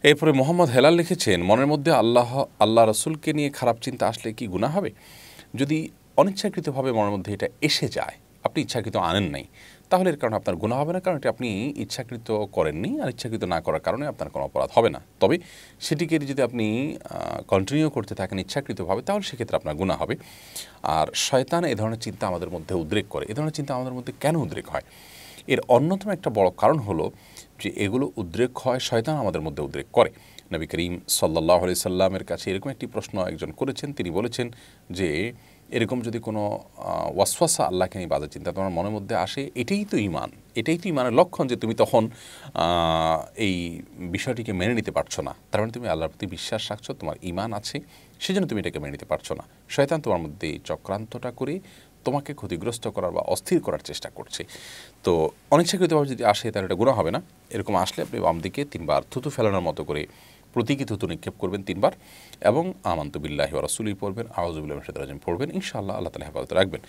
এরপরে মোহাম্মদ হেলাল লিখেছেন, মনের মধ্যে আল্লাহ রসুলকে নিয়ে খারাপ চিন্তা আসলে কি গুনাহ হবে? যদি অনিচ্ছাকৃতভাবে মনের মধ্যে এটা এসে যায়, আপনি ইচ্ছাকৃত আনেন নাই, তাহলে এর কারণে আপনার গুনাহ হবে না, কারণ এটা আপনি ইচ্ছাকৃত করেননি, আর ইচ্ছাকৃত না করার কারণে আপনার কোনো অপরাধ হবে না। তবে সেটিকে যদি আপনি কন্টিনিউ করতে থাকেন ইচ্ছাকৃতভাবে, তাহলে সেক্ষেত্রে আপনার গুনাহ হবে। আর শয়তান এ ধরনের চিন্তা আমাদের মধ্যে উদ্রেক করে। এ ধরনের চিন্তা আমাদের মধ্যে কেন উদ্রেক হয়? এর অন্যতম একটা বড় কারণ হলো যে এগুলো উদ্রেক হয়, শয়তান আমাদের মধ্যে উদ্রেক করে। নবী করিম সাল্লাল্লাহু আলাইহি সাল্লামের কাছে এরকম একটি প্রশ্ন একজন করেছেন। তিনি বলেছেন যে এরকম যদি কোনো ওয়াসওয়াসা আল্লাহকে নিয়ে বাজে চিন্তা তোমার মনের মধ্যে আসে, এটাই তো ঈমান, এটাই তো ঈমানের লক্ষণ যে তুমি তখন এই বিষয়টিকে মেনে নিতে পারছো না। তার মানে তুমি আল্লাহর প্রতি বিশ্বাস রাখছো, তোমার ঈমান আছে, সেজন্য তুমি এটাকে মেনে নিতে পারছো না। শয়তান তোমার মধ্যে এই চক্রান্তটা করে তোমাকে ক্ষতিগ্রস্ত করার বা অস্থির করার চেষ্টা করছে। তো অনিচ্ছাকৃতভাবে যদি আসে তাহলে এটা গুনাহ হবে না। এরকম আসলে আপনি বাম দিকে 3 বার থুতু ফেলানোর মতো করে প্রতীকী থুতু নিক্ষেপ করবেন 3 বার, এবং আমানতু বিল্লাহি ওয়া রাসূলিহি পড়বেন, আউযু বিল্লাহি মিনাশ শাইতানির রাজিম পড়বেন। ইনশাআল্লাহ আল্লাহ তাআলা হেফাজতে রাখবেন।